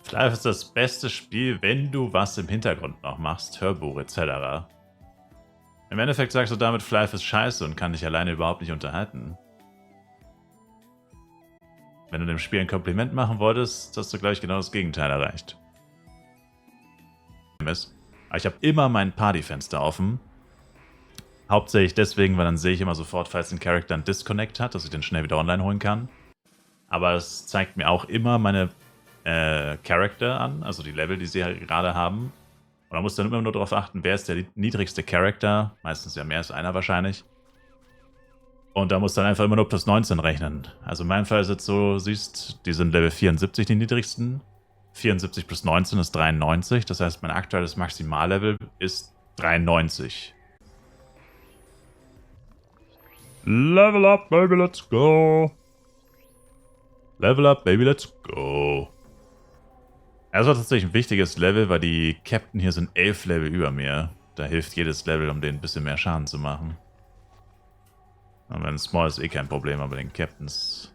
Vielleicht ist das beste Spiel, wenn du was im Hintergrund noch machst, Hörbuch etc. Im Endeffekt sagst du damit, Flife ist scheiße und kann dich alleine überhaupt nicht unterhalten. Wenn du dem Spiel ein Kompliment machen wolltest, hast du, glaube ich, genau das Gegenteil erreicht. Aber ich habe immer mein Partyfenster offen. Hauptsächlich deswegen, weil dann sehe ich immer sofort, falls ein Charakter einen Disconnect hat, dass ich den schnell wieder online holen kann. Aber es zeigt mir auch immer meine Charakter an, also die Level, die sie halt gerade haben. Und man muss dann immer nur darauf achten, wer ist der niedrigste Charakter. Meistens ja mehr als einer wahrscheinlich. Und da muss dann einfach immer nur plus 19 rechnen. Also in meinem Fall ist es so, siehst, die sind Level 74 die niedrigsten. 74 plus 19 ist 93. Das heißt, mein aktuelles Maximallevel ist 93. Level up, baby, let's go. Level up, baby, let's go. Das war tatsächlich ein wichtiges Level, weil die Captain hier sind 11 Level über mir. Da hilft jedes Level, um denen ein bisschen mehr Schaden zu machen. Und wenn Small ist eh kein Problem, aber den Captains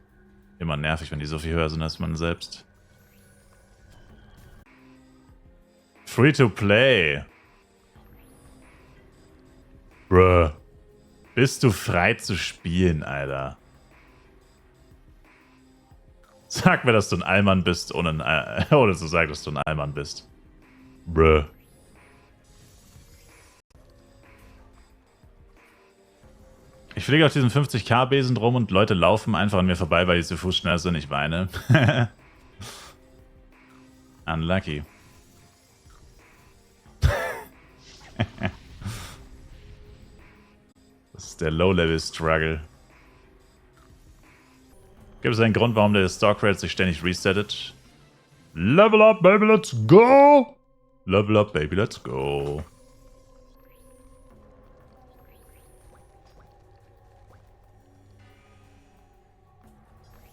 immer nervig, wenn die so viel höher sind als man selbst. Free to play. Bruh. Bist du frei zu spielen, Alter? Sag mir, dass du ein Allmann bist, ohne zu sagen, dass du ein Allmann bist. Bruh. Ich fliege auf diesen 50k-Besen drum und Leute laufen einfach an mir vorbei, weil die zu Fuß schneller sind. Ich weine. Unlucky. Das ist der Low-Level-Struggle. Gibt es einen Grund, warum der Stock-Rate sich ständig resettet? Level up, baby, let's go! Level up, baby, let's go.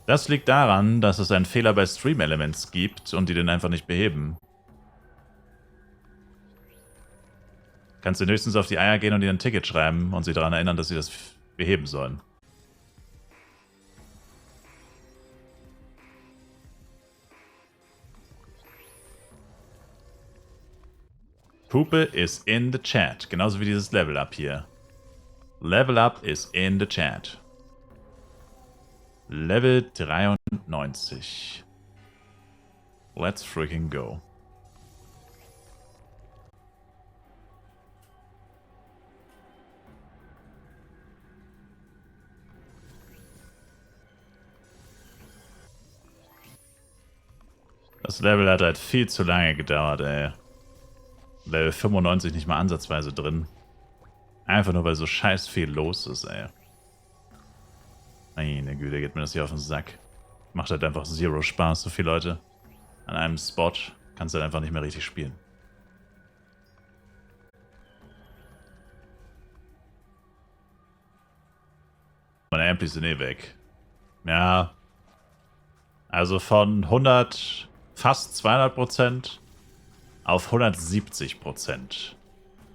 Das liegt daran, dass es einen Fehler bei Stream Elements gibt und die den einfach nicht beheben. Kannst du höchstens auf die Eier gehen und ihnen ein Ticket schreiben und sie daran erinnern, dass sie das beheben sollen. Puppe is in the chat. Genauso wie dieses Level Up hier. Level Up is in the chat. Level 93. Let's freaking go. Das Level hat halt viel zu lange gedauert, ey. Level 95 nicht mal ansatzweise drin. Einfach nur, weil so scheiß viel los ist, ey. Meine Güte, geht mir das hier auf den Sack. Macht halt einfach zero Spaß, so viele Leute. An einem Spot kannst du halt einfach nicht mehr richtig spielen. Meine Amplis sind eh weg. Ja. Also von 100, fast 200% auf 170%.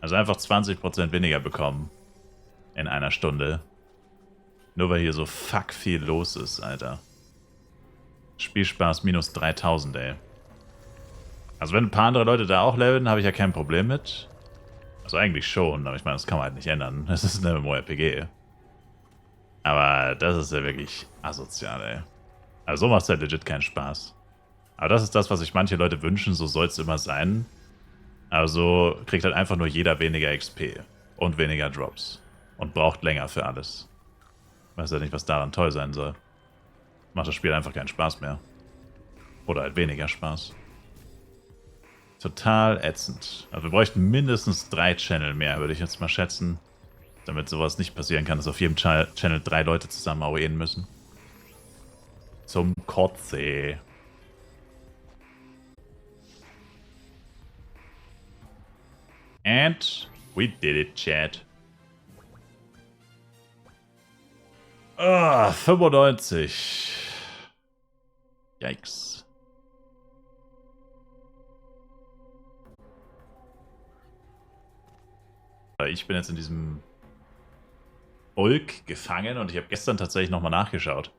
Also einfach 20% weniger bekommen. In einer Stunde. Nur weil hier so fuck viel los ist, Alter. Spielspaß minus 3000, ey. Also wenn ein paar andere Leute da auch leveln, habe ich ja kein Problem mit. Also eigentlich schon, aber ich meine, das kann man halt nicht ändern. Es ist ein MMORPG. Aber das ist ja wirklich asozial, ey. Also so macht es halt legit keinen Spaß. Aber das ist das, was sich manche Leute wünschen, so soll es immer sein. Also kriegt halt einfach nur jeder weniger XP und weniger Drops. Und braucht länger für alles. Weiß ja nicht, was daran toll sein soll. Macht das Spiel einfach keinen Spaß mehr. Oder halt weniger Spaß. Total ätzend. Also wir bräuchten mindestens 3 Channel mehr, würde ich jetzt mal schätzen. Damit sowas nicht passieren kann, dass auf jedem Channel 3 Leute zusammen AOEen müssen. Zum Kotze. And we did it, chat. 95. Yikes. Ich bin jetzt in diesem Bulk gefangen und ich habe gestern tatsächlich nochmal nachgeschaut.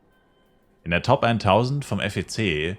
In der Top 1000 vom FEC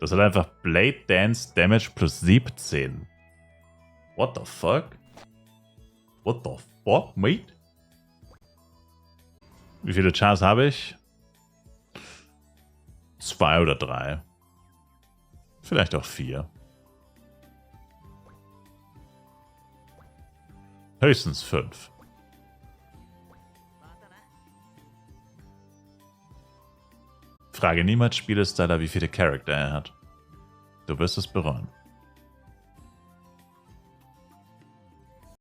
Das hat einfach Blade Dance Damage plus 17. What the fuck? What the fuck, mate? Wie viele Chars habe ich? 2 oder 3. Vielleicht auch 4. Höchstens 5. Frage niemals Spielestyler, wie viele Charakter er hat. Du wirst es bereuen.